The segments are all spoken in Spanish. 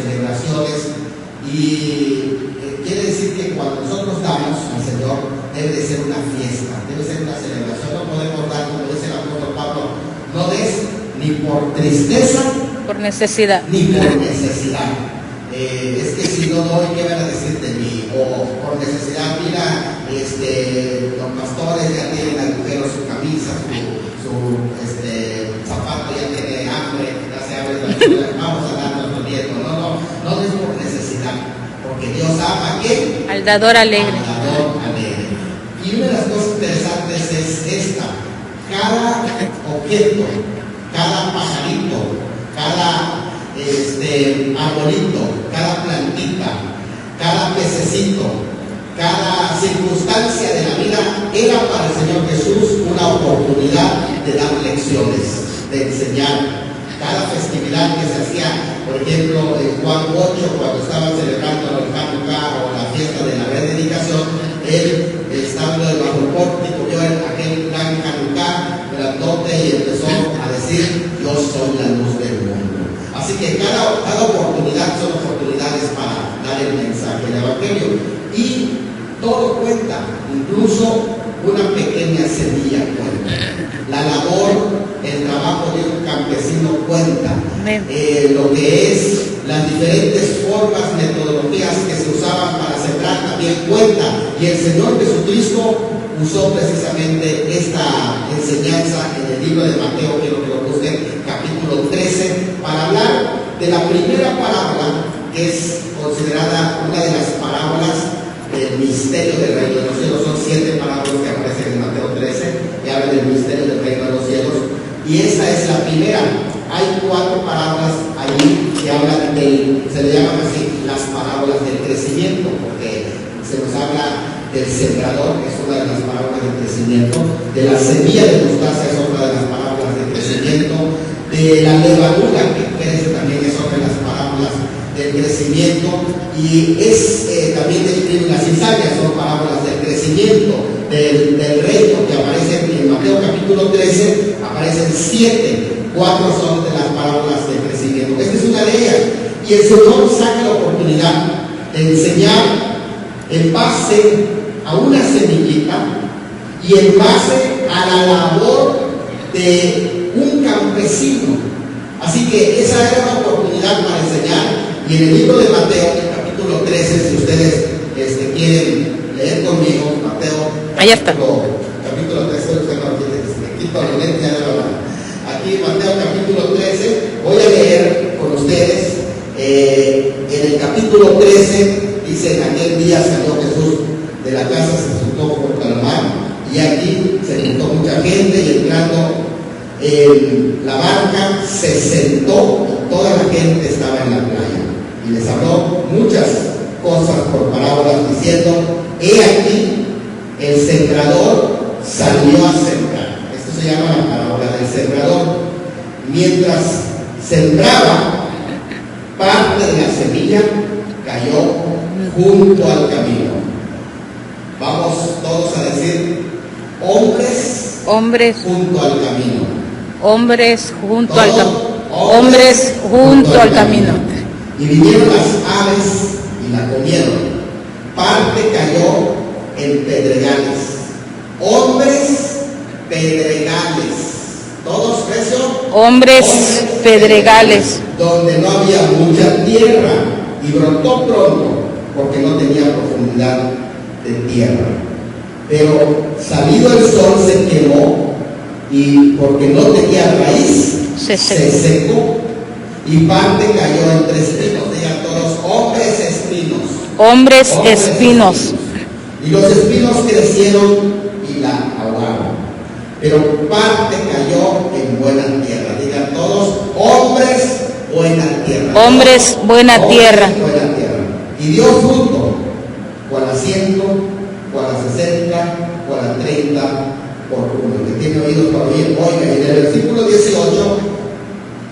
celebraciones, y quiere decir que cuando nosotros damos al Señor debe de ser una fiesta, debe ser una celebración. No podemos dar, como dice el apóstol Pablo, no des ni por tristeza, por necesidad, ni por necesidad. Es que si no doy, ¿qué van a decir de mí? O por necesidad, mira, los pastores ya tienen agujero su camisa, su zapato ya tiene hambre, ya se abre la ayuda, vamos a dar nuestro nieto. No es por necesidad, porque Dios ama a ¿quién? al dador alegre. Al dador alegre. Y una de las cosas interesantes es esta: cada objeto, cada pajarito, cada arbolito, cada plantita, cada pececito, cada circunstancia de la vida era para el Señor Jesús una oportunidad de dar lecciones, de enseñar. Cada festividad que se hacía, por ejemplo, en Juan 8, cuando estaban celebrando el Hanukkah o la fiesta de la rededicación, él, estando bajo el pórtico, vio aquel gran Hanukkah grandote y empezó a decir: yo soy la luz del mundo. Así que cada oportunidad son oportunidades para dar el mensaje del Evangelio. Y todo cuenta, incluso una pequeña semilla cuenta. La labor, el trabajo de un campesino cuenta. Lo que es las diferentes formas, metodologías que se usaban para sembrar también cuenta. Y el Señor Jesucristo usó precisamente esta enseñanza en el libro de Mateo, quiero que lo busquen, capítulo 13, para hablar de la primera parábola, que es considerada una de las parábolas del misterio del reino de los cielos. Son 7 parábolas que aparecen en Mateo 13, que hablan del misterio del reino de los cielos, y esta es la primera. Hay 4 parábolas ahí que hablan se le llaman así las parábolas del crecimiento, porque se nos habla del sembrador, que es una de las parábolas del crecimiento, de la semilla de mostaza, es otra de las parábolas del crecimiento, de la levadura, que crece, también es otra de las parábolas del crecimiento, y también describe la cizaña, son parábolas del crecimiento, del reino, que aparecen en Mateo capítulo 13, aparecen 7, 4 son de las parábolas del crecimiento. Esta es una de ellas, y el Señor saca la oportunidad de enseñar en base a una semillita y en base a la labor de un campesino. Así que esa era una oportunidad para enseñar. Y en el libro de Mateo, en el capítulo 13, si ustedes quieren leer conmigo, Mateo, ahí está. Capítulo 13, usted no tiene, quito la lente ya de la. Aquí Mateo capítulo 13, voy a leer con ustedes. En el capítulo 13 dice: en aquel día salió Jesús de la casa, se sentó junto al mar, y aquí se juntó mucha gente, y entrando en la barca se sentó, y toda la gente estaba en la playa, y les habló muchas cosas por parábolas, diciendo: he aquí, el sembrador salió a sembrar. Esto se llama la parábola del sembrador. Mientras sembraba, parte de la semilla cayó junto al camino. Vamos todos a decir: hombres junto al camino. Hombres junto al camino. Hombres junto al camino. Y vinieron las aves y la comieron. Parte cayó en pedregales. Hombres pedregales. Todos esos. Hombres pedregales. Donde no había mucha tierra, y brotó pronto, porque no tenía profundidad de tierra. Pero salido el sol se quemó, y porque no tenía raíz, se secó. Y parte cayó entre espinos. Digan todos: hombres espinos. Hombres espinos. Y los espinos crecieron y la ahogaron. Pero parte cayó en buena tierra. Digan todos: hombres buena tierra. Hombres buena tierra. Buena tierra. Y dio fruto, cual a 100, cual a 60, cual a 30 por uno. El que tiene oídos para oír, oiga. Y en el versículo 18,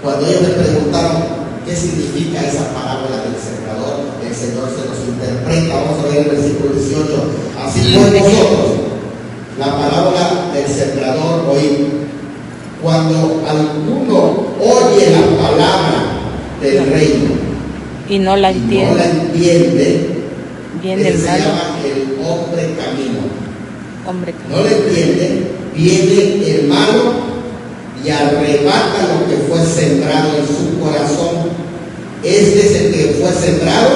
cuando ellos le preguntaron qué significa esa parábola del sembrador, el Señor se los interpreta. Vamos a ver el versículo 18. Así pues nosotros, la parábola del sembrador, hoy, cuando alguno oye la palabra del reino y no la y no entiende, la entiende, viene el ese se malo, llama el hombre camino. hombre No le entiende, viene el malo y arrebata lo que fue sembrado en su corazón. Este es el que fue sembrado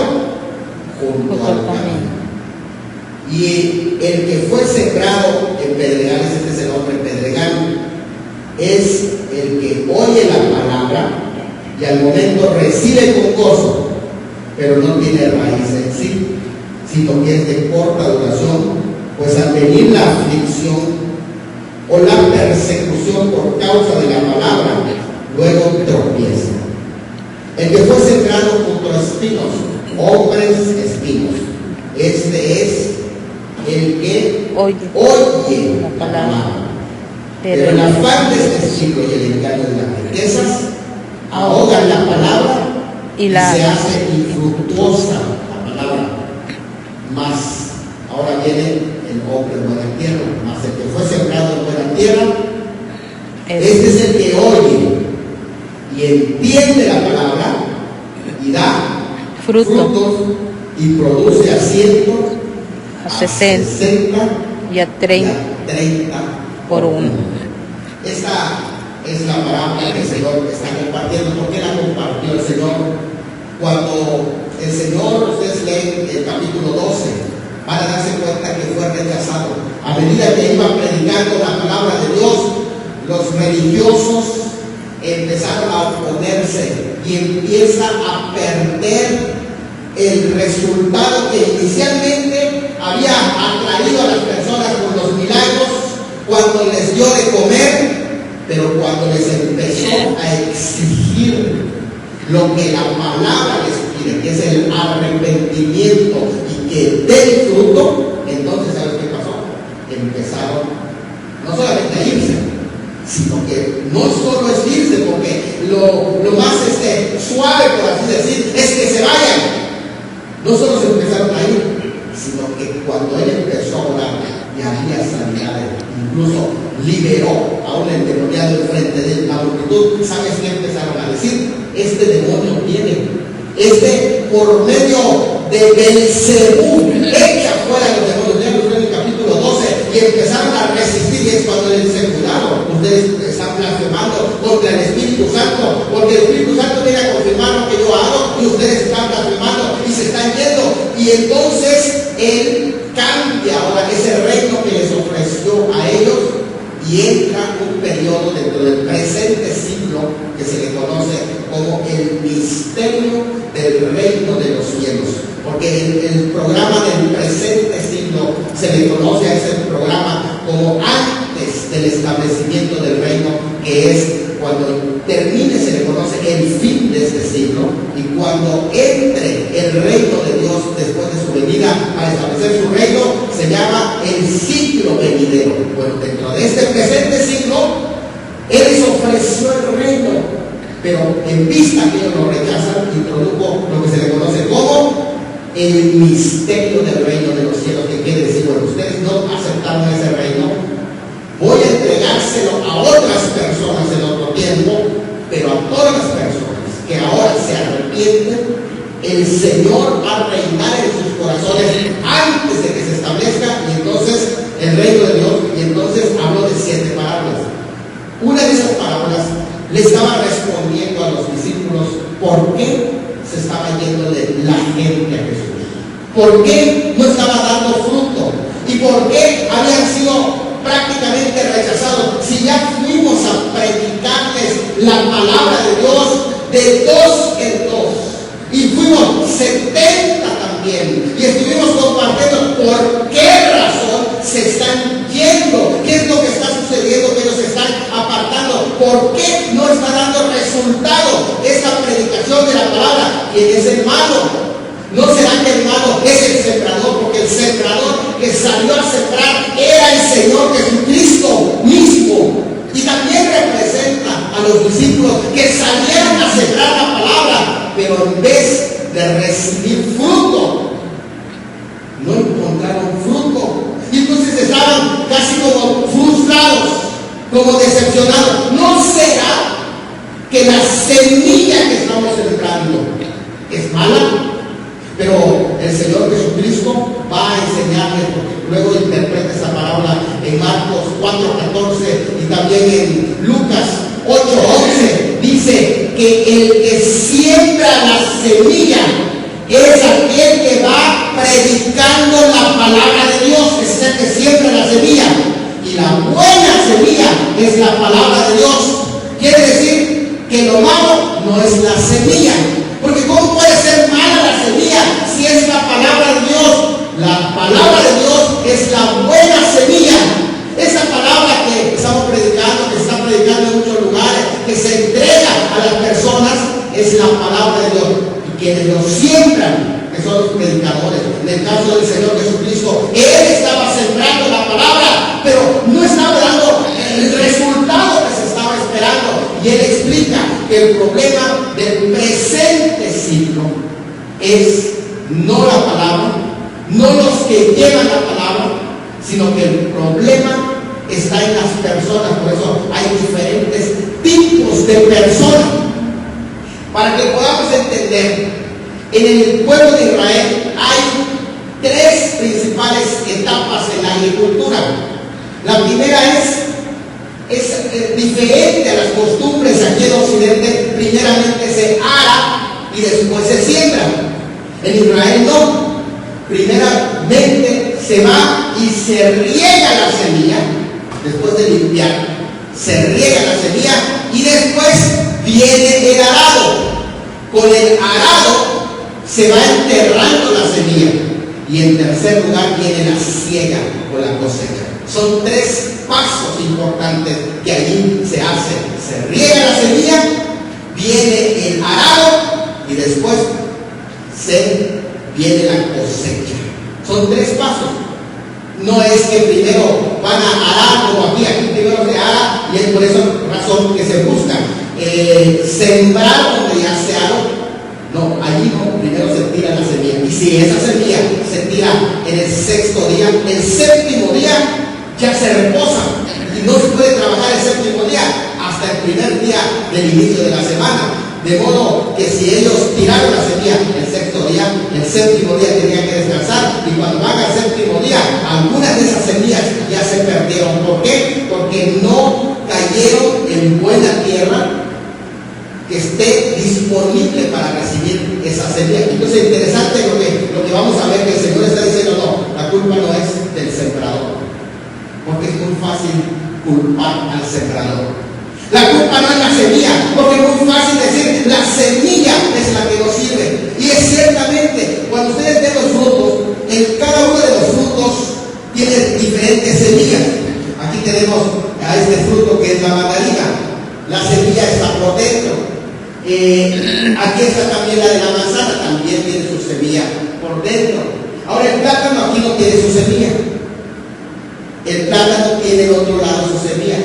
junto al camino. Y el que fue sembrado en pedregales, este es el hombre pedregal, es el que oye la palabra y al momento recibe con gozo, pero no tiene raíz en sí, sino que es de corta duración, pues al venir la aflicción o la persecución por causa de la palabra, luego tropieza. El que fue sembrado junto a espinos, hombres espinos, este es el que oye la palabra. Pero el afán de este siglo y el engaño de las riquezas ahogan la palabra y se hace infructuosa la palabra. Mas ahora viene el hombre en buena tierra, mas el que fue sembrado en buena tierra, este es el que oye y entiende la palabra y da frutos y produce a 100, a 60 y a 30 por uno. Esta es la parábola que el Señor está compartiendo. ¿Por qué la compartió el Señor? Cuando el Señor, ustedes leen el capítulo 12, van a darse cuenta que fue rechazado. A medida que iba predicando la palabra de Dios, los religiosos empezaron a oponerse y empieza a perder el resultado que inicialmente había atraído a las personas con los milagros, cuando les dio de comer, pero cuando les empezó a exigir lo que la palabra les pide, que es el arrepentimiento y que dé fruto, entonces ¿sabes qué pasó? Empezaron no solamente a irse, sino que no solo es irse, porque lo más suave, por así decir, es que se vayan. No solo se empezaron a ir, sino que cuando él empezó a orar y había sanidades, incluso liberó a un endemoniado enfrente de la multitud, ¿sabes qué empezaron a decir? Este demonio viene, por medio de Belcebú echa fuera los demonios. Lean en el capítulo 12 y empezaron a resistir, y es cuando él dice: cuidado, ustedes están blasfemando contra el Espíritu Santo, porque el Espíritu Santo viene a confirmar lo que yo hago y ustedes están blasfemando y se están yendo. Y entonces él cambia ahora ese reino que les ofreció a ellos y entra un periodo dentro del presente siglo que se le conoce como el misterio del reino de los cielos, porque el programa del presente siglo se le conoce a ese programa como antes del establecimiento del reino, que es cuando termine, se le conoce el fin de este siglo, y cuando entre el reino de Dios después de su venida para establecer su reino, se llama el siglo venidero. Bueno, dentro de este presente siglo, Él les ofreció el reino, pero en vista que ellos lo rechazan, introdujo lo que se le conoce como el misterio del reino de los cielos, que quiere decir: bueno, ustedes no aceptaron ese reino, voy a entregárselo a otras personas en otro tiempo, pero a todas las personas que ahora se arrepienten, el Señor va a reinar en sus corazones antes de que se establezca, y entonces el reino de Dios. Y entonces habló de 7 parábolas. Una de esas parábolas le estaba respondiendo a los discípulos por qué se estaba yendo de la gente a Jesús, por qué no estaba dando fruto y por qué habían sido prácticamente rechazados. Si ya fuimos a predicarles la palabra de Dios de 2 en 2 y fuimos 70 también y estuvimos compartiendo por qué razón se están yendo, qué es lo que está sucediendo, que nos están apartando, por qué no está dando resultado esta predicación de la palabra. ¿Quién es el malo? ¿No será que el malo es el sembrador? Porque el sembrador que salió a sembrar era el Señor Jesucristo mismo, y también representa a los discípulos que salieron a sembrar la palabra, pero en vez de recibir fruto, no encontraron fruto, y entonces estaban casi como frustrados, como decepcionados. ¿No será que la semilla que estamos sembrando es mala, pero el Señor Jesucristo va a enseñarles, porque luego interpreta esa parábola en Marcos 4:14 y también en Lucas 8:11. Dice que el que siembra la semilla es aquel que va predicando la palabra de Dios, es el que siembra la semilla. Y la buena semilla es la palabra de Dios. Quiere decir que lo malo no es la semilla. Porque ¿cómo puede ser mala la semilla si es la palabra de Dios? La palabra de Dios es la buena semilla. Esa palabra que estamos predicando, que se está predicando en muchos lugares, que se entrega a las personas, es la palabra de Dios. Y quienes lo siembran, que son los predicadores. En el caso del Señor Jesucristo, Él estaba sembrando la palabra, pero no estaba dando el resultado que se estaba esperando. Y Él explica que el problema del presente siglo es no la palabra, no los que llevan la palabra, sino que el problema está en las personas. Por eso hay diferentes tipos de personas. Para que podamos entender, en el pueblo de Israel hay tres principales etapas en la agricultura. La primera es diferente a las costumbres aquí en Occidente. Primeramente se ara y después se siembra. En Israel no. Primeramente se va y se riega la semilla, después de limpiar, se riega la semilla y después viene el arado. Con el arado se va enterrando la semilla y en tercer lugar viene la siega o la cosecha. Son tres pasos importantes que allí se hacen. Se riega la semilla, viene el arado y después viene la cosecha. Son tres pasos. No es que primero van a arar como aquí primero se ara, y es por esa razón que se busca sembrar donde ya se aró. No, allí no, primero se tira la semilla. Y si esa semilla se tira en el sexto día, el séptimo día ya se reposa. Y no se puede trabajar el séptimo día hasta el primer día del inicio de la semana. De modo que si ellos tiraron la semilla el sexto día, el séptimo día tenían que descansar. Y cuando van al séptimo día, algunas de esas semillas ya se perdieron. ¿Por qué? Porque no cayeron en buena tierra que esté disponible para recibir esa semilla. Entonces es interesante lo que vamos a ver, que el Señor está diciendo, no, la culpa no es del sembrador, porque es muy fácil culpar al sembrador. La culpa no es la semilla, porque es muy fácil decir, la semilla es la que nos sirve. Y es ciertamente, cuando ustedes ven los frutos, en cada uno de los frutos tiene diferentes semillas. Aquí tenemos a este fruto que es la mandarina. La semilla está por dentro. Aquí está también la de la manzana, también tiene su semilla por dentro. Ahora el plátano aquí no tiene su semilla. El plátano tiene en otro lado su semilla.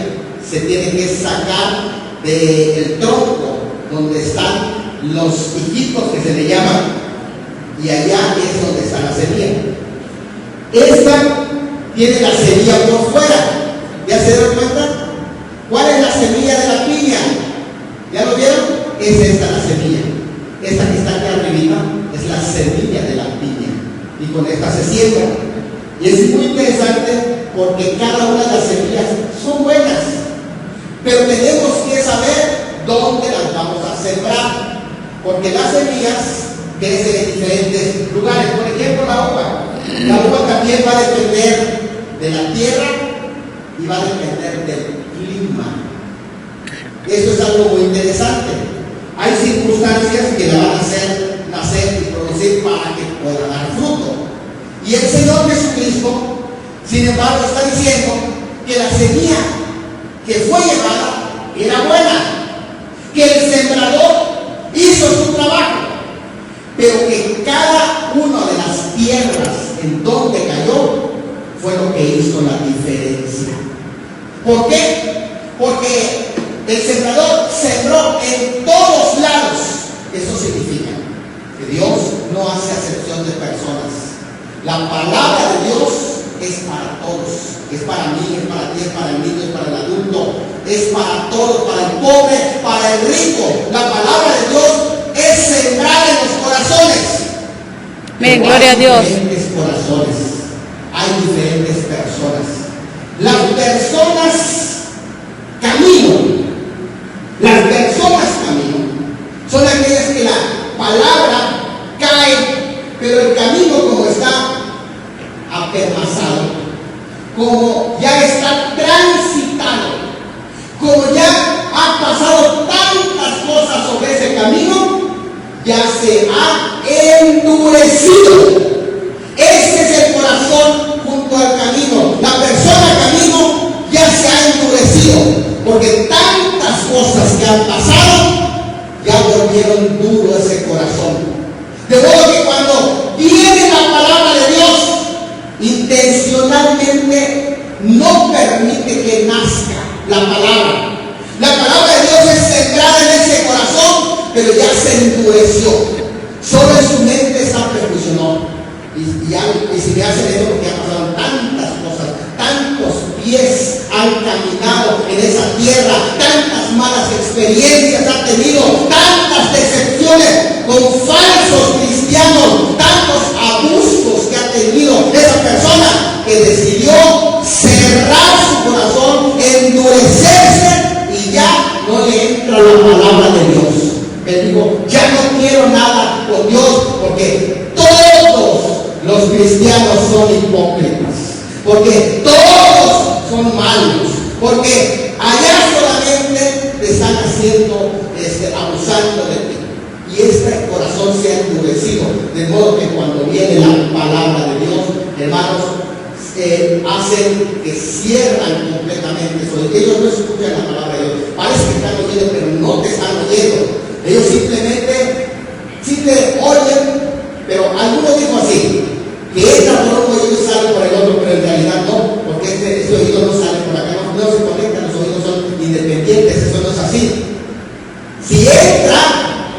Se tiene que sacar del tronco donde están los hijitos que se le llaman, y allá es donde está la semilla. Esta tiene la semilla por fuera. ¿Ya se dieron cuenta? ¿Cuál es la semilla de la piña? ¿Ya lo vieron? Es esta la semilla. Esta que está aquí arriba es la semilla de la piña, y con esta se siembra. Y es muy interesante porque cada una de las semillas son buenas, pero tenemos que saber dónde las vamos a sembrar, porque las semillas crecen en diferentes lugares. Por ejemplo, la uva también va a depender de la tierra y va a depender del clima. Esto es algo muy interesante. Hay circunstancias que la van a hacer nacer y producir para que pueda dar fruto. Y el Señor Jesucristo, sin embargo, está diciendo que la semilla que fue llevada era buena, que el sembrador hizo su trabajo, pero que cada una de las tierras en donde cayó fue lo que hizo la diferencia. ¿Por qué? Porque el sembrador sembró en todos lados. Eso significa que Dios no hace acepción de personas. La palabra de Dios es para todos. Es para mí, es para ti, es para el niño, es para el adulto, es para todos, para el pobre, para el rico. La palabra de Dios es sembrar en los corazones. Gloria a Dios. Hay diferentes corazones, hay diferentes personas. Las personas camino, son aquellas que la palabra cae, pero el camino como está apelmazado, como ya está transitado, como ya ha pasado tantas cosas sobre ese camino, ya se ha endurecido. Ese es el corazón junto al camino. La persona camino ya se ha endurecido, porque tantas cosas que han pasado ya volvieron duro ese corazón. De modo que cuando viene la palabra de Dios, intencionalmente no permite que nazca la palabra. La palabra de Dios es sembrada en ese corazón, pero ya se endureció. Solo en su mente está perfeccionó. Y si me hacen eso porque han pasado tantas cosas, tantos pies han caminado en esa tierra, tantas malas experiencias ha tenido, tantas decepciones con falsos cristianos, tantos abusos que ha tenido esa persona, que decidió cerrar su corazón, endurecerse, y ya no le entra la palabra de Dios. Él dijo, ya no quiero nada con Dios, porque todos los cristianos son hipócritas, porque todos son malos, porque allá solamente te están haciendo, abusando de ti. Y este corazón se ha endurecido, de modo que cuando viene la palabra de Dios, hermanos, hacen que cierran completamente. Ellos no escuchan la palabra de Dios. Parece que están oyendo, pero no te están oyendo. Ellos simplemente oyen, pero algunos dijo así, que entra por un oído y sale por el otro, pero en realidad no, porque este oído no sale por acá, no se conectan, los oídos son independientes, eso no es así. Si entra,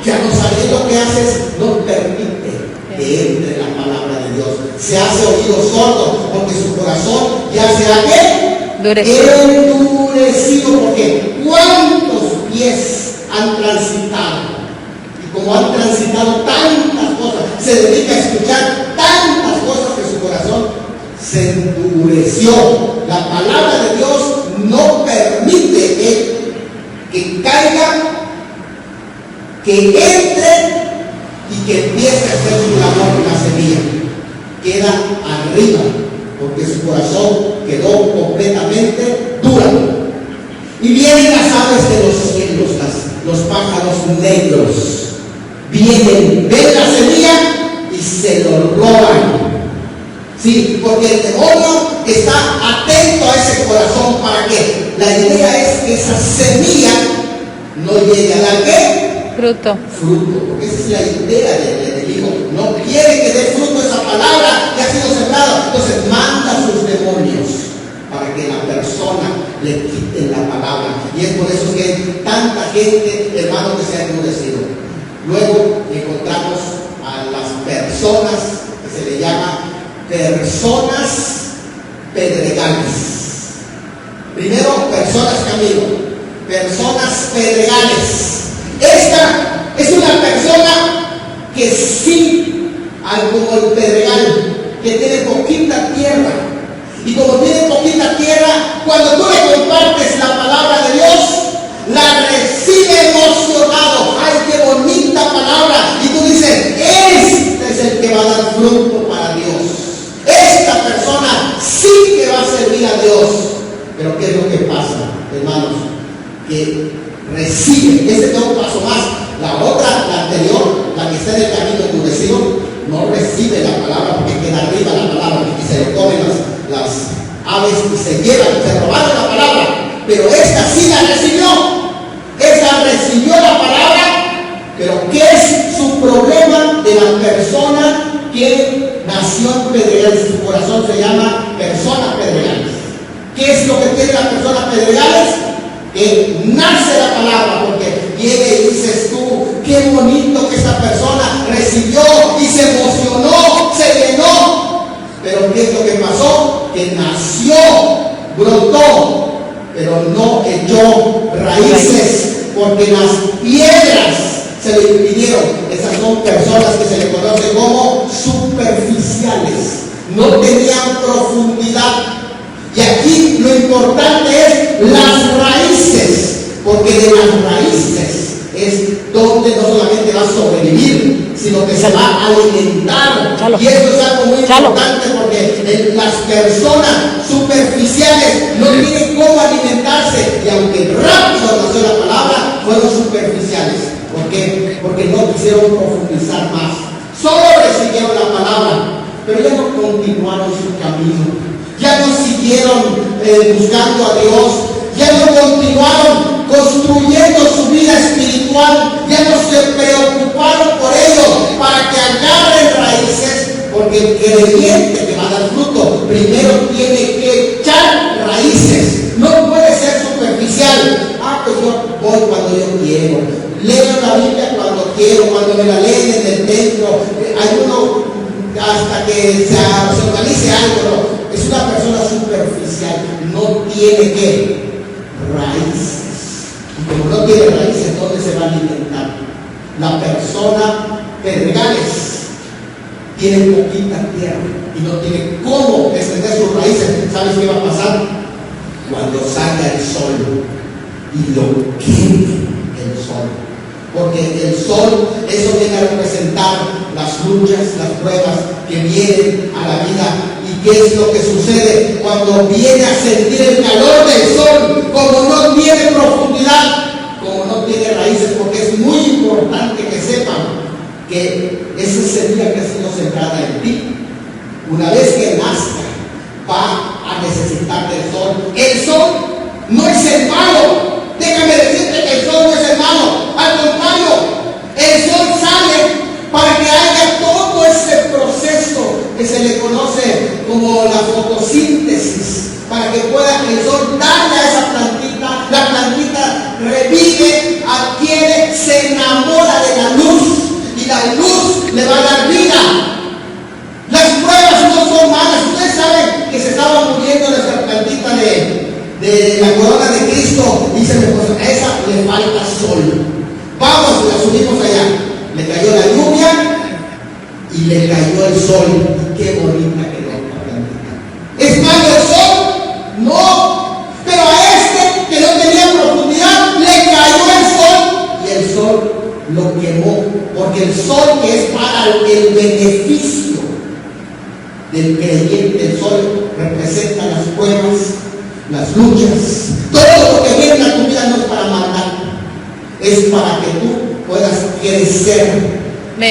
ya no sale. Lo que hace es no permite que entre la palabra de Dios. Se hace oído sordo, porque su corazón ya se ha endurecido, porque ¿cuántos pies han transitado? Y como han transitado tantas cosas, se dedica a escuchar tantas cosas que su corazón se endureció. La palabra de Dios no permite que caiga, que entre y que empiece a hacer su labor en la semilla. Queda arriba, porque su corazón quedó completamente duro. Y vienen las aves de los cielos, los pájaros negros, vienen, ven la semilla y se lo roban. Sí, porque el demonio está atento a ese corazón. ¿Para qué? La idea es que esa semilla no llegue a la ¿qué? Fruto, porque esa es la idea del enemigo. No quiere que dé fruto esa palabra que ha sido sembrada. Entonces manda a sus demonios para que la persona le quiten la palabra. Y es por eso que hay tanta gente, hermano, que se ha endurecido. Luego encontramos a las personas que se le llama personas pedregales. Primero, personas camino, personas pedregales. Esta es una persona que sí, como el pedregal, que tiene poquita tierra. Y como tiene poquita tierra, cuando tú le compartes la palabra de Dios, la recibe emocionado. ¡Ay, qué bonita palabra! Y tú dices, este es el que va a dar fruto para Dios. Esta persona sí que va a servir a Dios. Pero ¿qué es lo que pasa, hermanos? Que recibe, ese es un paso más. La otra, la anterior, la que está en el camino endurecido, no recibe la palabra porque queda arriba la palabra y se lo comen las aves y se llevan, se robaron la palabra. Pero esta sí la recibió. Esta recibió la palabra. Pero ¿qué es su problema de la persona que nació en pedregales? Su corazón se llama personas pedregales. ¿Qué es lo que tiene las personas pedregales? Que nace la palabra, porque viene y dices tú, qué bonito que esta persona recibió y se emocionó, se llenó. Pero ¿qué es lo que pasó? Que nació, brotó, pero no echó raíces, porque las piedras se le impidieron. Esas son personas que se le conoce como superficiales. No tenían profundidad. Y aquí lo importante es las raíces, porque de las raíces es donde no solamente va a sobrevivir, sino que se va a alimentar. Y eso es algo muy importante, porque las personas superficiales no tienen cómo alimentarse, y aunque rápido nació la palabra, fueron superficiales. ¿Por qué? Porque no quisieron profundizar más. Solo recibieron la palabra, pero ya no continuaron su camino. Ya no siguieron buscando a Dios, ya no continuaron construyendo su vida espiritual, ya no se preocuparon por ello para que agarren raíces, porque el creyente que va a dar fruto primero tiene que echar raíces. No puede ser superficial. Pues yo voy cuando yo quiero, leo la Biblia cuando quiero, cuando me la leen en el templo, ayuno hasta que se organice algo. No. Es una persona superficial, no tiene ¿qué? Raíces. Y como no tiene raíces, ¿dónde se va a alimentar? La persona pedregales tiene poquita tierra y no tiene cómo extender sus raíces. ¿Sabes qué va a pasar? Cuando salga el sol y lo queme el sol. Porque el sol, eso viene a representar las luchas, las pruebas que vienen a la vida. ¿Y qué es lo que sucede cuando viene a sentir el calor del sol? Como no tiene profundidad, como no tiene raíces, porque es muy importante que sepan que esa semilla que ha sido sembrada en ti, una vez que nazca, va a necesitar del sol. El sol no es el malo. Déjame decirte que el sol no es el malo. Al contrario, el sol sale para que haya todo ese proceso que se le conoce como la fotosíntesis, para que pueda el sol darle a esa plantita, la plantita revive, adquiere, se enamora de la luz, y la luz le va a dar vida. Las pruebas no son malas. Ustedes saben que se estaba muriendo nuestra plantita de la corona de Cristo, dice mi esposa, a esa le falta sol. Vamos, la subimos allá. Le cayó la lluvia y le cayó el sol. Y qué bonita quedó la plantita. ¿Es malo el sol? No. Pero a este que no tenía profundidad, le cayó el sol y el sol lo quemó. Porque el sol que es para el beneficio del creyente, el sol representa las pruebas, las luchas, todo lo que viene a tu vida no es para matar, es para que tú puedas crecer.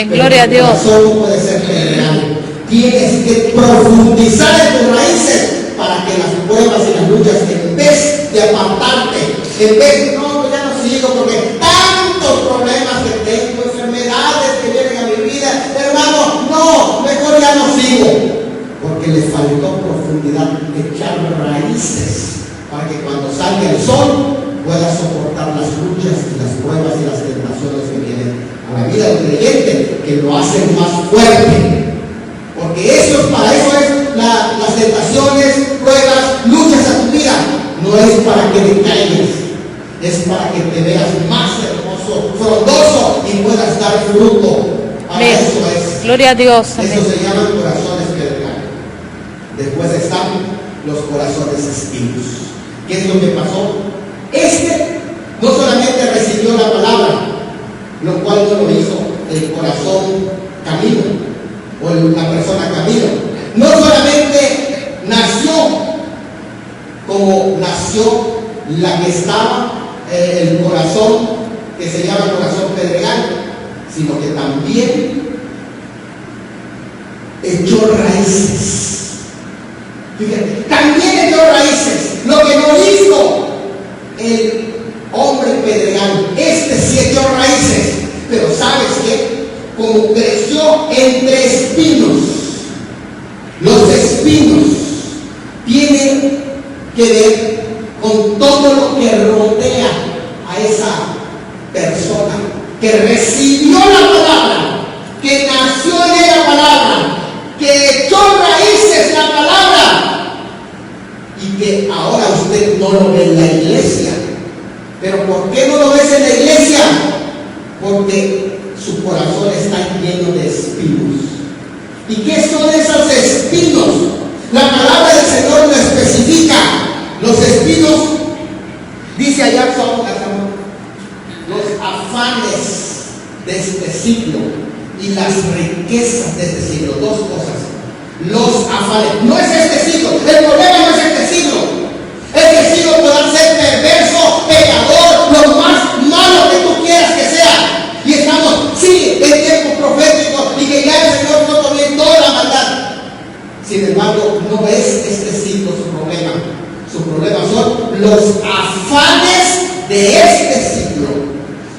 Gloria a Dios. Solo puede ser general. Tienes que profundizar en tus raíces para que las pruebas y las luchas, en vez de apartarte, en vez de no, ya no sigo porque tantos problemas que tengo, enfermedades que vienen a mi vida, hermano, no, mejor ya no sigo. Porque le faltó profundidad, echar raíces, para que cuando salga el sol pueda soportar las luchas y las pruebas y las tentaciones que vienen a la vida del creyente, que lo hacen más fuerte. Porque para eso es las tentaciones, pruebas, luchas a tu vida. No es para que te caigas, es para que te veas más hermoso, frondoso y puedas dar fruto. Para eso es. Gloria a Dios. Eso se llaman corazones pedregales. Después están los corazones espinos. ¿Qué es lo que pasó? No solamente recibió la palabra, lo cual no lo hizo el corazón camino, o la persona camino. No solamente nació como nació la que estaba el corazón, que se llama corazón pedregal, sino que también echó raíces. Fíjate, también echó raíces. Lo que no hizo el hombre pedregal, sí echó raíces. Pero ¿sabes qué? Como creció entre espinos, los espinos tienen que ver con todo lo que rodea a esa persona que recibió la palabra, que nació en ella palabra, que echó raíces la palabra, y que ahora usted no lo ve en la iglesia. ¿Pero por qué no lo ves en la iglesia? Porque lleno de espinos. ¿Y qué son esos espinos? La palabra del Señor lo especifica. Los espinos, dice allá, son los afanes de este siglo y las riquezas de este siglo. Dos cosas. Los afanes. No es este siglo. El problema no es este siglo. Este siglo podrá ser perverso, pecador, lo más malo que tú quieras que sea. Y estamos, sí, en tiempo profético y que ya el Señor no tome toda la maldad. Sin embargo, no es este siglo su problema. Su problema son los afanes de este siglo.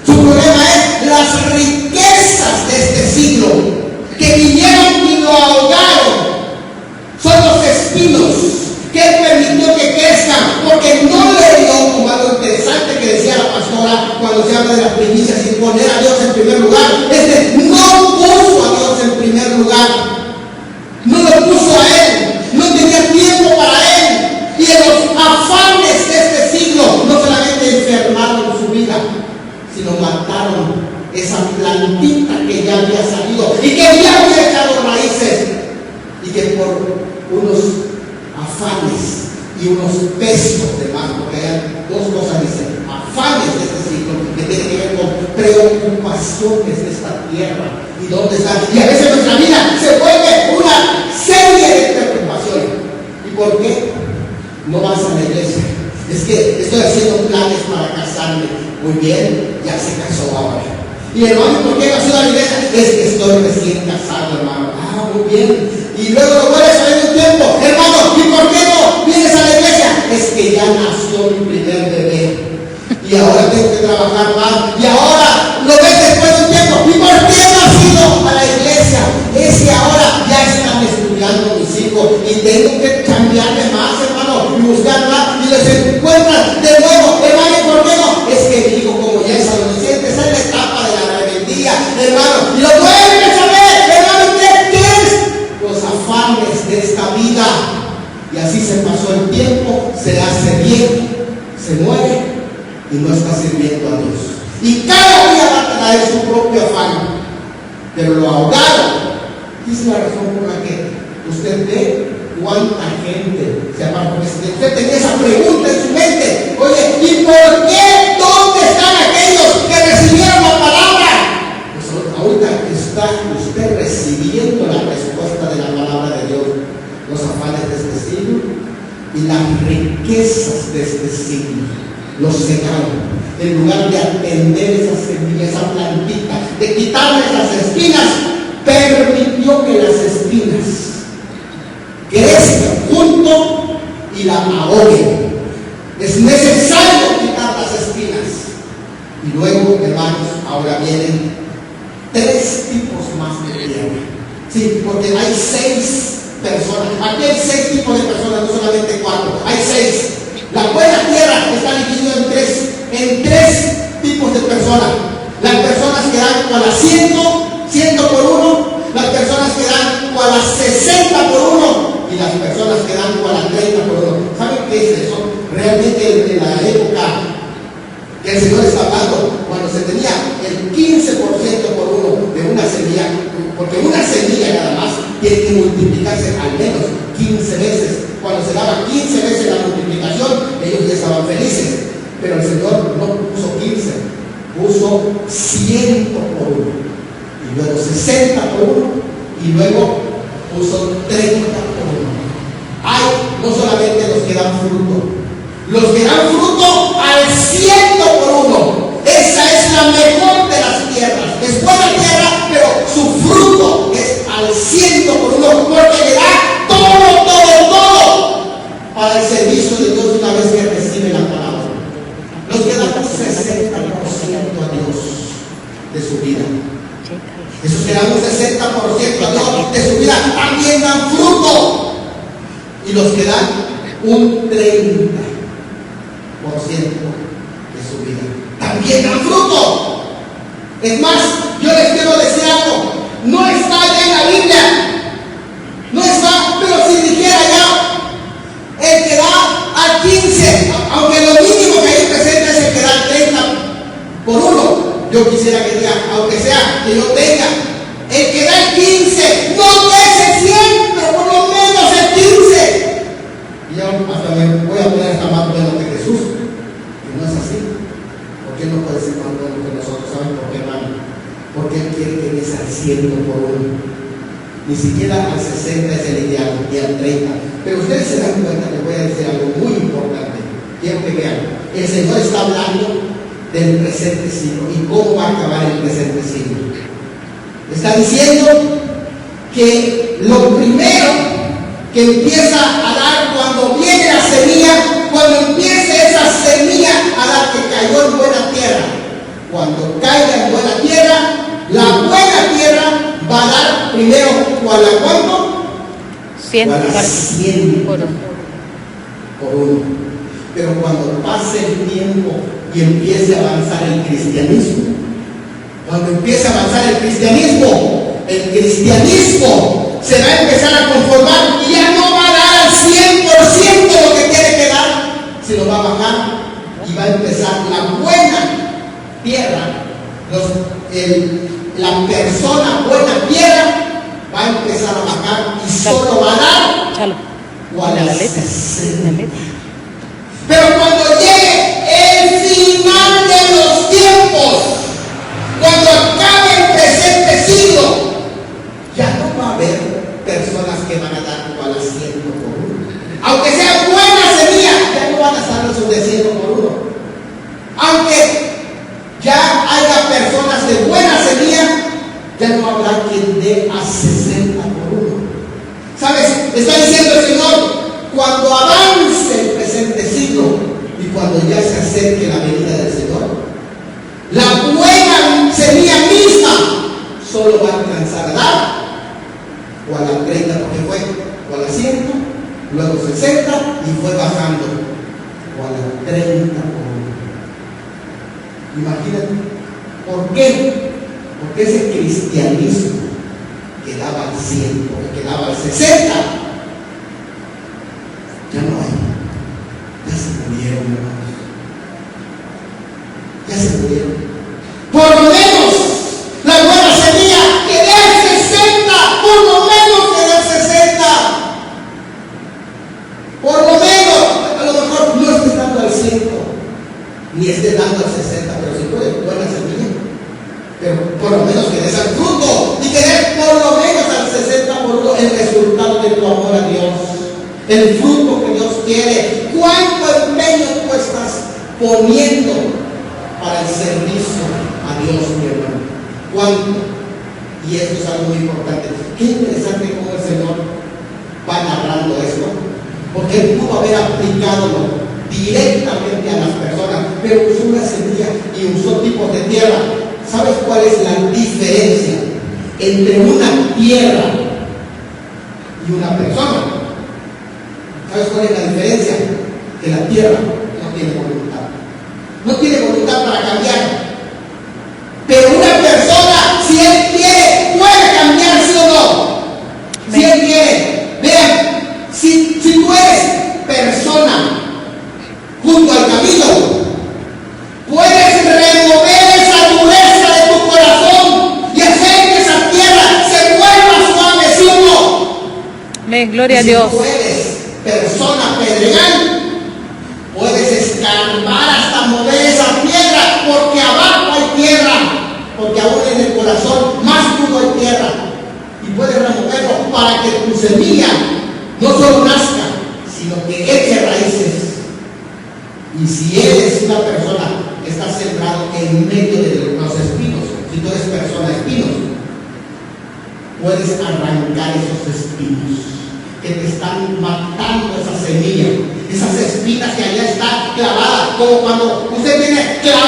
Su problema es las riquezas de este siglo que vinieron y lo ahogaron. Son los espinos que Él permitió que crezcan, porque no le dio, como algo interesante que decía la pastora cuando se habla de las primicias y poner a Dios en primer lugar. No puso a Dios en primer lugar, no lo puso a Él, no tenía tiempo para Él. Y en los afanes de este siglo no solamente enfermaron su vida, sino mataron esa plantita que ya había salido y que ya había echado raíces, y que por unos afanes y unos pesos de más, porque hay dos cosas, dice, afanes de este siglo, que tienen que ver con preocupaciones de esta tierra y dónde están. Y a veces nuestra vida se vuelve una serie de preocupaciones. ¿Y por qué? No vas a la iglesia. Es que estoy haciendo planes para casarme. Muy bien, ya se casó ahora. Y hermano, ¿por qué no has ido a la iglesia? Es que estoy recién casado, hermano. Ah, muy bien. Y luego lo vuelves a ver un tiempo, hermano, ¿y por qué no vienes a la iglesia? Es que ya nació mi primer bebé y ahora tengo que trabajar más. Y ahora lo ves después de un tiempo, ¿y por qué no has ido a la iglesia? Es que ahora ya están estudiando mis hijos y tengo que cambiarme más, hermano, y buscar más, y los encuentran de nuevo, hermano, ¿y por qué no? Es que mi hijo, como ya es adolescente, esa es la etapa de la rebeldía, hermano, y lo vuelves a ver, hermano, ¿qué es? Los afanes de esta vida. Y así se pasó el tiempo, se hace viejo, se muere y no está sirviendo a Dios. Y cada día va a traer su propio afán, pero lo ahogaron. Esa es la razón por la que usted ve cuánta gente se aparta. Usted tenía esa pregunta en su mente: oye, ¿y por qué? ¿Dónde están aquellos que recibieron la palabra? Pues ahorita está usted recibiendo la respuesta de la palabra de Dios. Los afanes de este siglo y las riquezas de este siglo los cegaron. En lugar de atender esa semilla, esa plantita, de quitarle las espinas, permitió que las espinas crezcan junto y la ahoguen. Es necesario quitar las espinas. Y luego, hermanos, ahora vienen 3 tipos más de tierra. Sí, porque hay 6 personas. Aquí hay 6 tipos de personas, no solamente 4, hay 6. La buena tierra está dividida en tres tipos de personas. Las personas que dan cual a 100 por 1, las personas que dan cual a 60 por 1 y las personas que dan cual a 30 por 1. ¿Saben qué es eso? Realmente en la época que el Señor está hablando, cuando se tenía el 15% por 1 de una semilla, porque una semilla nada más tiene que multiplicarse al menos 15 veces. Cuando se daba 15 veces la multiplicación, ellos ya estaban felices. Pero el Señor no puso 15, puso 100 por 1, y luego 60 por 1, y luego puso 30 por 1. Hay no solamente los que dan fruto, los que dan fruto al 100 por 1. Esa es la mejor de las tierras. Es buena tierra, pero su fruto es al 100 por 1, porque le da todo para el servicio de Dios una vez que recibe la palabra. Los que dan un 60% a Dios de su vida, esos que dan un 60% a Dios de su vida, también dan fruto. Y los que dan un 30% de su vida, también dan fruto. Es más, yo les quiero decir algo: no está allá en la Biblia, no está, pero si dijera ya, el que da al 15, aunque lo mínimo que hay presente es el que da al 30 por 1, yo quisiera que diga, aunque sea que yo tenga porque Él quiere que des al 100 por uno. Ni siquiera al 60 es el ideal, ni al 30. Pero ustedes se dan cuenta, les voy a decir algo muy importante. Quiero que vean. El Señor está hablando del presente siglo y cómo va a acabar el presente siglo. Está diciendo que lo primero que empieza a dar cuando viene la semilla, cuando empiece esa semilla a dar, que cayó en buena tierra, cuando caiga en buena tierra, la buena tierra va a dar primero, ¿cuál a cuánto? 100 por uno. Pero cuando pase el tiempo y empiece a avanzar el cristianismo, cuando empiece a avanzar el cristianismo se va a empezar a conformar y ya no va a dar al 100% lo que tiene que dar, sino va a bajar y va a empezar la buena tierra, la persona buena tierra va a empezar a bajar y solo va a dar cuál es la letra. Pero cuando llegue el final de los tiempos, cuando acabe el presente siglo, ya no va a haber personas que van a dar cuál es 100 por uno. Aunque sea buena semilla, ya no van a estar esos de 100 por uno. Aunque ya haya personas de buena semilla, ya no habrá quien dé a 60 por uno. ¿Sabes? Está diciendo el Señor, cuando avance el presente siglo y cuando ya se acerque la venida del Señor, la buena semilla misma solo va a alcanzar a dar o a la 30 porque fue, o a la 100, luego 60 y fue bajando, o a la 30 por uno. Imagínate, ¿por qué? Porque ese cristianismo que daba al 100, que daba al 60, ya no hay. Ya se murieron, hermanos. Ya se murieron. Por lo menos la buena semilla que dé al 60, por lo menos que dé al 60. Por lo menos, a lo mejor no estés dando al 100, ni estés dando al 60, pero si puedes, buena semilla. Pero por lo menos que des al fruto y que des por lo menos al 60 por uno el resultado de tu amor a Dios. El fruto que Dios quiere. ¿Cuánto empeño tú estás poniendo para el servicio a Dios, mi hermano? ¿Cuánto? Y esto es algo muy importante. Qué interesante cómo el Señor va narrando esto, porque Él pudo haber aplicado directamente a las personas, pero usó una semilla y usó tipos de tierra. ¿Sabes cuál es la diferencia entre una tierra y una persona? ¿Sabes cuál es la diferencia? Que la tierra no tiene voluntad. No tiene voluntad para cambiar. Pero una persona, si él quiere, puede cambiar, ¿sí o no? Si él quiere. Vean, si tú eres persona junto al camino, puedes remover esa dureza de tu corazón y hacer que esa tierra se vuelva suave, ¿sí o no? Amén, gloria a Dios. Si tú eres persona pedregal, puedes escarbar hasta mover esa piedra, porque abajo hay tierra, porque aún en el corazón más duro hay tierra, y puedes removerlo para que tu semilla no solo nazca, sino que eche raíces. Y si eres una persona que está sembrado en medio de los espinos, si tú eres persona espinos, puedes arrancar esos espinos que te están matando esa semilla, esas espinas que allá están clavadas, como cuando usted tiene clavada